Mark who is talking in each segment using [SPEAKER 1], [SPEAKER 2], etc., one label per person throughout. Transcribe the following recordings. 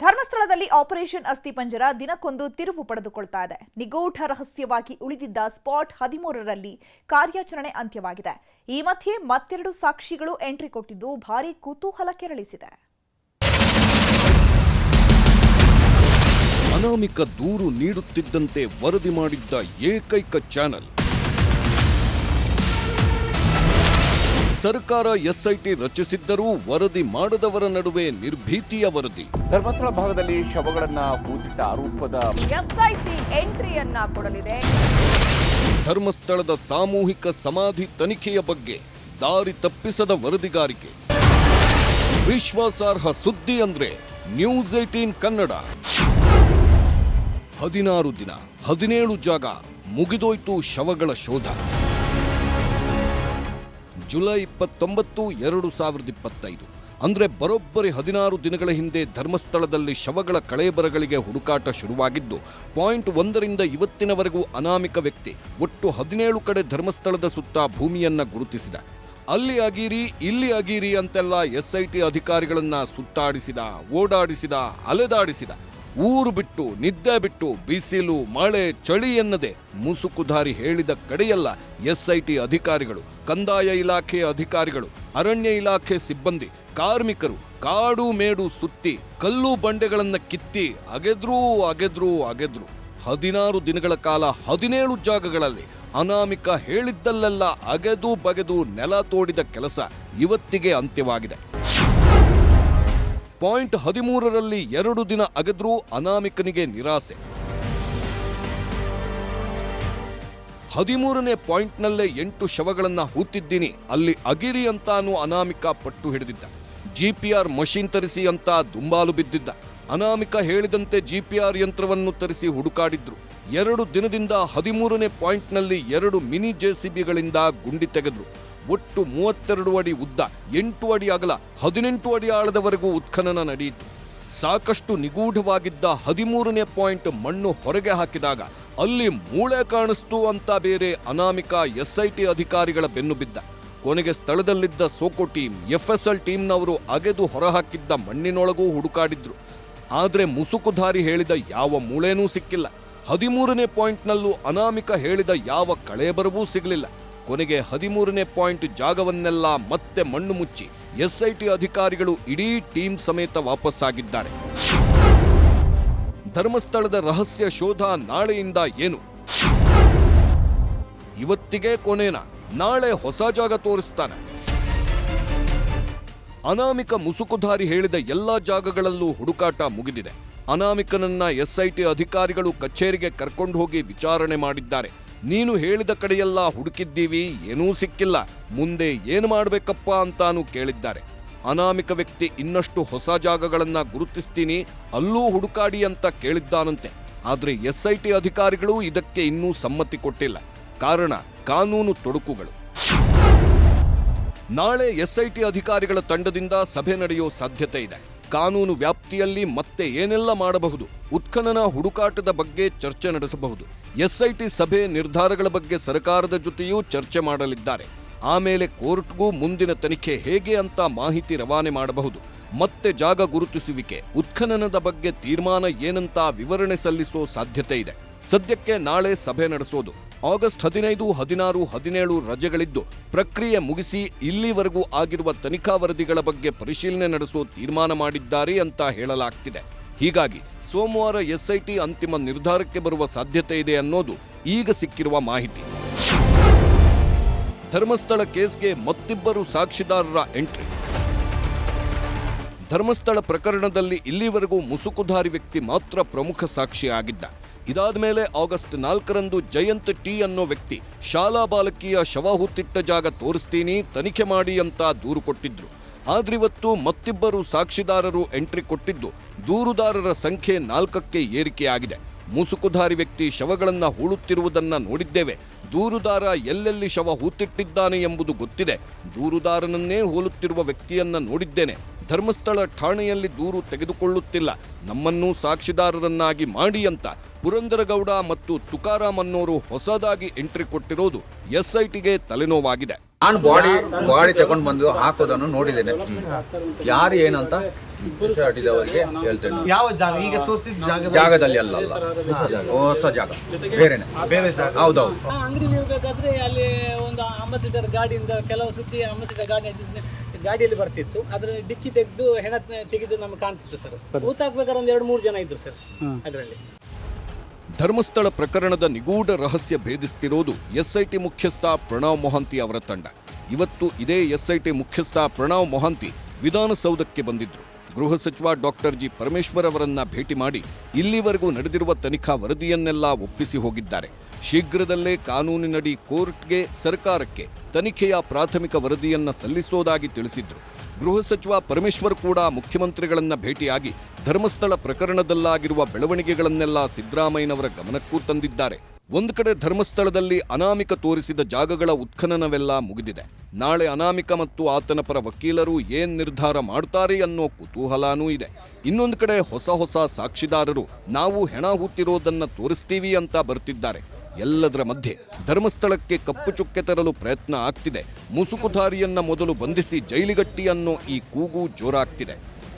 [SPEAKER 1] ಧರ್ಮಸ್ಥಳದಲ್ಲಿ ಆಪರೇಷನ್ ಅಸ್ಥಿಪಂಜರ ದಿನಕ್ಕೊಂದು ತಿರುವು ಪಡೆದುಕೊಳ್ತಾ ಇದೆ. ನಿಗೂಢ ರಹಸ್ಯವಾಗಿ ಉಳಿದಿದ್ದ ಸ್ಪಾಟ್ 13ರಲ್ಲಿ ಕಾರ್ಯಾಚರಣೆ ಅಂತ್ಯವಾಗಿದೆ. ಈ ಮಧ್ಯೆ ಮತ್ತೆರಡು ಸಾಕ್ಷಿಗಳು ಎಂಟ್ರಿ ಕೊಟ್ಟಿದ್ದು ಭಾರೀ ಕುತೂಹಲ ಕೆರಳಿಸಿದೆ.
[SPEAKER 2] ಅನಾಮಿಕ ದೂರು ನೀಡುತ್ತಿದ್ದಂತೆ ವರದಿ ಮಾಡಿದ್ದ ಏಕೈಕ ಚಾನೆಲ್ ಸರ್ಕಾರ ಎಸ್ಐಟಿ ರಚಿಸಿದ್ದರೂ ವರದಿ ಮಾಡದವರ ನಡುವೆ ನಿರ್ಭೀತಿಯ ವರದಿ.
[SPEAKER 3] ಧರ್ಮಸ್ಥಳ ಭಾಗದಲ್ಲಿ ಶವಗಳನ್ನ ಹೂತಿಟ್ಟ ಆರೋಪದ
[SPEAKER 1] ಎಸ್ಐಟಿ ಎಂಟ್ರಿಯನ್ನ ಕೊಡಲಿದೆ.
[SPEAKER 2] ಧರ್ಮಸ್ಥಳದ ಸಾಮೂಹಿಕ ಸಮಾಧಿ ತನಿಖೆಯ ಬಗ್ಗೆ ದಾರಿ ತಪ್ಪಿಸದ ವರದಿಗಾರಿಕೆ. ವಿಶ್ವಾಸಾರ್ಹ ಸುದ್ದಿ ಅಂದ್ರೆ ನ್ಯೂಸ್ 18 ಕನ್ನಡ. 16 ದಿನ 17 ಜಾಗ ಮುಗಿದೋಯ್ತು ಶವಗಳ ಶೋಧ. ಜುಲೈ 29, 2025 ಅಂದ್ರೆ ಬರೋಬ್ಬರಿ 16 ದಿನಗಳ ಹಿಂದೆ ಧರ್ಮಸ್ಥಳದಲ್ಲಿ ಶವಗಳ ಕಳೇಬರಗಳಿಗೆ ಹುಡುಕಾಟ ಶುರುವಾಗಿದ್ದು, ಪಾಯಿಂಟ್ 1ರಿಂದ ಇವತ್ತಿನವರೆಗೂ ಅನಾಮಿಕ ವ್ಯಕ್ತಿ ಒಟ್ಟು 17 ಕಡೆ ಧರ್ಮಸ್ಥಳದ ಸುತ್ತ ಭೂಮಿಯನ್ನ ಗುರುತಿಸಿದ. ಅಲ್ಲಿ ಅಗೀರಿ ಇಲ್ಲಿ ಅಗೀರಿ ಅಂತೆಲ್ಲ ಎಸ್ಐಟಿ ಅಧಿಕಾರಿಗಳನ್ನ ಸುತ್ತಾಡಿಸಿದ, ಓಡಾಡಿಸಿದ, ಅಲೆದಾಡಿಸಿದ. ಊರು ಬಿಟ್ಟು ನಿದ್ದೆ ಬಿಟ್ಟು ಬಿಸಿಲು ಮಳೆ ಚಳಿ ಎನ್ನದೆ ಮುಸುಕುಧಾರಿ ಹೇಳಿದ ಕಡೆಯಲ್ಲ ಎಸ್ಐಟಿ ಅಧಿಕಾರಿಗಳು, ಕಂದಾಯ ಇಲಾಖೆಯ ಅಧಿಕಾರಿಗಳು, ಅರಣ್ಯ ಇಲಾಖೆ ಸಿಬ್ಬಂದಿ, ಕಾರ್ಮಿಕರು ಕಾಡು ಮೇಡು ಸುತ್ತಿ ಕಲ್ಲು ಬಂಡೆಗಳನ್ನ ಕಿತ್ತಿ ಅಗೆದ್ರು 16 ದಿನಗಳ ಕಾಲ 17 ಜಾಗಗಳಲ್ಲಿ ಅನಾಮಿಕ ಹೇಳಿದ್ದಲ್ಲೆಲ್ಲ ಅಗೆದು ಬಗೆದು ನೆಲ ತೋಡಿದ ಕೆಲಸ ಇವತ್ತಿಗೆ ಅಂತ್ಯವಾಗಿದೆ. ಪಾಯಿಂಟ್ 13ರಲ್ಲಿ 2 ದಿನ ಅಗೆದ್ರೂ ಅನಾಮಿಕನಿಗೆ ನಿರಾಸೆ. 13ನೇ ಪಾಯಿಂಟ್ನಲ್ಲೇ 8 ಶವಗಳನ್ನ ಹೂತಿದ್ದೀನಿ, ಅಲ್ಲಿ ಅಗಿರಿ ಅಂತಾನು ಅನಾಮಿಕ ಪಟ್ಟು ಹಿಡಿದಿದ್ದ. ಜಿಪಿಆರ್ ಮಷೀನ್ ತರಿಸಿ ಅಂತ ದುಂಬಾಲು ಬಿದ್ದಿದ್ದ. ಅನಾಮಿಕ ಹೇಳಿದಂತೆ ಜಿಪಿಆರ್ ಯಂತ್ರವನ್ನು ತರಿಸಿ ಹುಡುಕಾಡಿದ್ರು. 2 ದಿನದಿಂದ 13ನೇ ಪಾಯಿಂಟ್ನಲ್ಲಿ 2 ಮಿನಿ ಜೆಸಿಬಿಗಳಿಂದ ಗುಂಡಿ ತೆಗೆದ್ರು. ಒಟ್ಟು 32 ಅಡಿ ಉದ್ದ, 8 ಅಡಿ ಅಗಲ, 18 ಅಡಿ ಆಳದವರೆಗೂ ಉತ್ಖನನ ನಡೆಯಿತು. ಸಾಕಷ್ಟು ನಿಗೂಢವಾಗಿದ್ದ 13ನೇ ಪಾಯಿಂಟ್ ಮಣ್ಣು ಹೊರಗೆ ಹಾಕಿದಾಗ ಅಲ್ಲಿ ಮೂಳೆ ಕಾಣಿಸ್ತು ಅಂತ ಬೇರೆ ಅನಾಮಿಕ ಎಸ್ಐಟಿ ಅಧಿಕಾರಿಗಳ ಬೆನ್ನು ಬಿದ್ದ. ಕೊನೆಗೆ ಸ್ಥಳದಲ್ಲಿದ್ದ ಸೋಕೋ ಟೀಮ್, ಎಫ್ಎಸ್ಎಲ್ ಟೀಮ್ನವರು ಅಗೆದು ಹೊರಹಾಕಿದ್ದ ಮಣ್ಣಿನೊಳಗೂ ಹುಡುಕಾಡಿದ್ರು. ಆದ್ರೆ ಮುಸುಕುಧಾರಿ ಹೇಳಿದ ಯಾವ ಮೂಳೆನೂ ಸಿಕ್ಕಿಲ್ಲ. 13ನೇ ಪಾಯಿಂಟ್ನಲ್ಲೂ ಅನಾಮಿಕ ಹೇಳಿದ ಯಾವ ಕಳೇಬರವೂ ಸಿಗಲಿಲ್ಲ. ಕೊನೆಗೆ 13ನೇ ಪಾಯಿಂಟ್ ಜಾಗವನ್ನೆಲ್ಲ ಮತ್ತೆ ಮಣ್ಣು ಮುಚ್ಚಿ ಎಸ್ಐಟಿ ಅಧಿಕಾರಿಗಳು ಇಡೀ ಟೀಮ್ ಸಮೇತ ವಾಪಸ್ಸಾಗಿದ್ದಾರೆ. ಧರ್ಮಸ್ಥಳದ ರಹಸ್ಯ ಶೋಧ ನಾಳೆಯಿಂದ ಏನು? ಇವತ್ತಿಗೆ ಕೊನೆನಾ? ನಾಳೆ ಹೊಸ ಜಾಗ ತೋರಿಸ್ತಾನೆ. ಅನಾಮಿಕ ಮುಸುಕುಧಾರಿ ಹೇಳಿದ ಎಲ್ಲಾ ಜಾಗಗಳಲ್ಲೂ ಹುಡುಕಾಟ ಮುಗಿದಿದೆ. ಅನಾಮಿಕನನ್ನ ಎಸ್ಐಟಿ ಅಧಿಕಾರಿಗಳು ಕಚೇರಿಗೆ ಕರ್ಕೊಂಡು ಹೋಗಿ ವಿಚಾರಣೆ ಮಾಡಿದ್ದಾರೆ. ನೀನು ಹೇಳಿದ ಕಡೆಯೆಲ್ಲ ಹುಡುಕಿದ್ದೀವಿ, ಏನೂ ಸಿಕ್ಕಿಲ್ಲ, ಮುಂದೆ ಏನು ಮಾಡಬೇಕಪ್ಪ ಅಂತಾನು ಕೇಳಿದ್ದಾರೆ. ಅನಾಮಿಕ ವ್ಯಕ್ತಿ ಇನ್ನಷ್ಟು ಹೊಸ ಜಾಗಗಳನ್ನ ಗುರುತಿಸ್ತೀನಿ, ಅಲ್ಲೂ ಹುಡುಕಾಡಿ ಅಂತ ಕೇಳಿದ್ದಾನಂತೆ. ಆದ್ರೆ ಎಸ್ಐಟಿ ಅಧಿಕಾರಿಗಳು ಇದಕ್ಕೆ ಇನ್ನೂ ಸಮ್ಮತಿ ಕೊಟ್ಟಿಲ್ಲ. ಕಾರಣ ಕಾನೂನು ತೊಡಕುಗಳು. ನಾಳೆ ಎಸ್ಐಟಿ ಅಧಿಕಾರಿಗಳ ತಂಡದಿಂದ ಸಭೆ ನಡೆಯೋ ಸಾಧ್ಯತೆ ಇದೆ. ಕಾನೂನು ವ್ಯಾಪ್ತಿಯಲ್ಲಿ ಮತ್ತೆ ಏನೆಲ್ಲ ಮಾಡಬಹುದು, ಉತ್ಖನನ ಹುಡುಕಾಟದ ಬಗ್ಗೆ ಚರ್ಚೆ ನಡೆಸಬಹುದು. ಎಸ್ಐಟಿ ಸಭೆ ನಿರ್ಧಾರಗಳ ಬಗ್ಗೆ ಸರ್ಕಾರದ ಜೊತೆಯೂ ಚರ್ಚೆ ಮಾಡಲಿದ್ದಾರೆ. ಆಮೇಲೆ ಕೋರ್ಟ್ಗೂ ಮುಂದಿನ ತನಿಖೆ ಹೇಗೆ ಅಂತ ಮಾಹಿತಿ ರವಾನೆ ಮಾಡಬಹುದು. ಮತ್ತೆ ಜಾಗ ಗುರುತಿಸುವಿಕೆ, ಉತ್ಖನನದ ಬಗ್ಗೆ ತೀರ್ಮಾನ ಏನಂತ ವಿವರಣೆ ಸಲ್ಲಿಸೋ ಸಾಧ್ಯತೆ ಇದೆ. ಸದ್ಯಕ್ಕೆ ನಾಳೆ ಸಭೆ ನಡೆಸೋದು. ಆಗಸ್ಟ್ 15, 16, 17 ರಜೆಗಳಿದ್ದು ಪ್ರಕ್ರಿಯೆ ಮುಗಿಸಿ ಇಲ್ಲಿವರೆಗೂ ಆಗಿರುವ ತನಿಖಾ ವರದಿಗಳ ಬಗ್ಗೆ ಪರಿಶೀಲನೆ ನಡೆಸೋ ತೀರ್ಮಾನ ಮಾಡಿದ್ದಾರೆ ಅಂತ ಹೇಳಲಾಗ್ತಿದೆ. ಹೀಗಾಗಿ ಸೋಮವಾರ ಎಸ್ಐಟಿ ಅಂತಿಮ ನಿರ್ಧಾರಕ್ಕೆ ಬರುವ ಸಾಧ್ಯತೆ ಇದೆ ಅನ್ನೋದು ಈಗ ಸಿಕ್ಕಿರುವ ಮಾಹಿತಿ. ಧರ್ಮಸ್ಥಳ ಕೇಸ್ಗೆ ಮತ್ತಿಬ್ಬರು ಸಾಕ್ಷಿದಾರರ ಎಂಟ್ರಿ. ಧರ್ಮಸ್ಥಳ ಪ್ರಕರಣದಲ್ಲಿ ಇಲ್ಲಿವರೆಗೂ ಮುಸುಕುಧಾರಿ ವ್ಯಕ್ತಿ ಮಾತ್ರ ಪ್ರಮುಖ ಸಾಕ್ಷಿಯಾಗಿದ್ದ. ಇದಾದ ಮೇಲೆ ಆಗಸ್ಟ್ 4ರಂದು ಜಯಂತ್ ಟಿ ಅನ್ನೋ ವ್ಯಕ್ತಿ ಶಾಲಾ ಬಾಲಕಿಯ ಶವ ಹೂತಿಟ್ಟ ಜಾಗ ತೋರಿಸ್ತೀನಿ, ತನಿಖೆ ಮಾಡಿ ಅಂತ ದೂರು ಕೊಟ್ಟಿದ್ರು. ಆದ್ರಿವತ್ತು ಮತ್ತಿಬ್ಬರು ಸಾಕ್ಷಿದಾರರು ಎಂಟ್ರಿ ಕೊಟ್ಟಿದ್ದು ದೂರುದಾರರ ಸಂಖ್ಯೆ 4ಕ್ಕೆ ಏರಿಕೆಯಾಗಿದೆ. ಮುಸುಕುಧಾರಿ ವ್ಯಕ್ತಿ ಶವಗಳನ್ನ ಹೂಳುತ್ತಿರುವುದನ್ನ ನೋಡಿದ್ದೇವೆ. ದೂರುದಾರ ಎಲ್ಲೆಲ್ಲಿ ಶವ ಹೂತಿಟ್ಟಿದ್ದಾನೆ ಎಂಬುದು ಗೊತ್ತಿದೆ. ದೂರುದಾರನನ್ನೇ ಹೋಲುತ್ತಿರುವ ವ್ಯಕ್ತಿಯನ್ನ ನೋಡಿದ್ದೇನೆ. ಧರ್ಮಸ್ಥಳ ಠಾಣೆಯಲ್ಲಿ ದೂರು ತೆಗೆದುಕೊಳ್ಳುತ್ತಿಲ್ಲ, ನಮ್ಮನ್ನು ಸಾಕ್ಷಿದಾರರನ್ನಾಗಿ ಮಾಡಿ ಅಂತ ಪುರಂದರಗೌಡ ಮತ್ತು ತುಕಾರಾಮ್ ಅನ್ನೋರು ಹೊಸದಾಗಿ ಎಂಟ್ರಿ ಕೊಟ್ಟಿರೋದು ಎಸ್ಐಟಿಗೆ ತಲೆನೋವಾಗಿದೆ.
[SPEAKER 4] ನಾನು ಬಾಡಿ ತಗೊಂಡು ಬಂದು ಹಾಕೋದನ್ನು ನೋಡಿದ್ದೇನೆ. ಯಾರು ಏನಂತ ಹುಷಾರಿದ್ದವರಿಗೆ ಹೇಳ್ತೇನೆ.
[SPEAKER 5] ಯಾವ ಜಾಗ ಈಗ ತೋರಿಸಿದ
[SPEAKER 4] ಜಾಗದಲ್ಲಿ ಅಲ್ಲ ಹೊಸ ಜಾಗ ಬೇರೆನೆ.
[SPEAKER 5] ಬೇರೆ ಜಾಗ.
[SPEAKER 4] ಹೌದೌದು.
[SPEAKER 6] ಅಂಗಡಿಲಿ ಇರಬೇಕಾದ್ರೆ ಅಲ್ಲಿ ಒಂದು ಅಂಬಾಸಿಡರ್ ಗಾಡಿಯಿಂದ ಕೆಲವು ಸುತ್ತಿ ಅಂಬಾಸಿಡರ್ ಗಾಡಿಯಲ್ಲಿ ಬರ್ತಿತ್ತು. ಅದರ ಡಿಕ್ಕಿ ತೆಗೆದು ಹೆಣ ತೆಗೆದು ನಮ್ಗೆ ಕಾಣ್ತಿತ್ತು ಸರ್. ಊತಾಕ್ಬೇಕಾದ್ರೆ ಒಂದು 2-3 ಜನ ಇದ್ರು ಸರ್ ಅದರಲ್ಲಿ.
[SPEAKER 2] ಧರ್ಮಸ್ಥಳ ಪ್ರಕರಣದ ನಿಗೂಢ ರಹಸ್ಯ ಭೇದಿಸ್ತಿರೋದು ಎಸ್ಐಟಿ ಮುಖ್ಯಸ್ಥ ಪ್ರಣವ್ ಮೊಹಾಂತಿ ಅವರ ತಂಡ. ಇವತ್ತು ಇದೇ ಎಸ್ಐಟಿ ಮುಖ್ಯಸ್ಥ ಪ್ರಣವ್ ಮೊಹಾಂತಿ ವಿಧಾನಸೌಧಕ್ಕೆ ಬಂದಿದ್ರು. ಗೃಹ ಸಚಿವ ಡಾಕ್ಟರ್ ಜಿ ಪರಮೇಶ್ವರ್ ಅವರನ್ನ ಭೇಟಿ ಮಾಡಿ ಇಲ್ಲಿವರೆಗೂ ನಡೆದಿರುವ ತನಿಖಾ ವರದಿಯನ್ನೆಲ್ಲ ಒಪ್ಪಿಸಿ ಹೋಗಿದ್ದಾರೆ. ಶೀಘ್ರದಲ್ಲೇ ಕಾನೂನಿನಡಿ ಕೋರ್ಟ್ಗೆ ಸರ್ಕಾರಕ್ಕೆ ತನಿಖೆಯ ಪ್ರಾಥಮಿಕ ವರದಿಯನ್ನ ಸಲ್ಲಿಸೋದಾಗಿ ತಿಳಿಸಿದ್ರು. ಗೃಹ ಸಚಿವ ಪರಮೇಶ್ವರ್ ಕೂಡ ಮುಖ್ಯಮಂತ್ರಿಗಳನ್ನ ಭೇಟಿಯಾಗಿ ಧರ್ಮಸ್ಥಳ ಪ್ರಕರಣದಲ್ಲಾಗಿರುವ ಬೆಳವಣಿಗೆಗಳನ್ನೆಲ್ಲ ಸಿದ್ದರಾಮಯ್ಯನವರ ಗಮನಕ್ಕೂ ತಂದಿದ್ದಾರೆ. ಒಂದು ಕಡೆ ಧರ್ಮಸ್ಥಳದಲ್ಲಿ ಅನಾಮಿಕ ತೋರಿಸಿದ ಜಾಗಗಳ ಉತ್ಖನನವೆಲ್ಲ ಮುಗಿದಿದೆ. ನಾಳೆ ಅನಾಮಿಕ ಮತ್ತು ಆತನ ಪರ ವಕೀಲರು ಏನ್ ನಿರ್ಧಾರ ಮಾಡ್ತಾರೆ ಅನ್ನೋ ಕುತೂಹಲನೂ ಇದೆ. ಇನ್ನೊಂದು ಕಡೆ ಹೊಸ ಸಾಕ್ಷಿದಾರರು ನಾವು ಹೆಣ ಹೂತಿರೋದನ್ನ ತೋರಿಸ್ತೀವಿ ಅಂತ ಬರ್ತಿದ್ದಾರೆ. ಎಲ್ಲದರ ಮಧ್ಯೆ ಧರ್ಮಸ್ಥಳಕ್ಕೆ ಕಪ್ಪು ಚುಕ್ಕೆ ತರಲು ಪ್ರಯತ್ನ ಆಗ್ತಿದೆ. ಮುಸುಕುಧಾರಿಯನ್ನ ಮೊದಲು ಬಂಧಿಸಿ ಜೈಲಿಗಟ್ಟಿ ಅನ್ನೋ ಈ ಕೂಗು ಜೋರಾಗ್ತಿದೆ.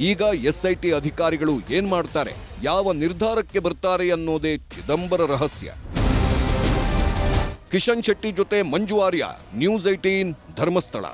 [SPEAKER 2] ಈಗ ಎಸ್ಐಟಿ ಅಧಿಕಾರಿಗಳು ಏನ್ ಮಾಡ್ತಾರೆ, ಯಾವ ನಿರ್ಧಾರಕ್ಕೆ ಬರ್ತಾರೆ ಅನ್ನೋದೇ ಚಿದಂಬರ ರಹಸ್ಯ. ಕಿಶನ್ ಶೆಟ್ಟಿ ಜೊತೆ ಮಂಜು ಆರ್ಯ, ನ್ಯೂಸ್ 18 ಧರ್ಮಸ್ಥಳ.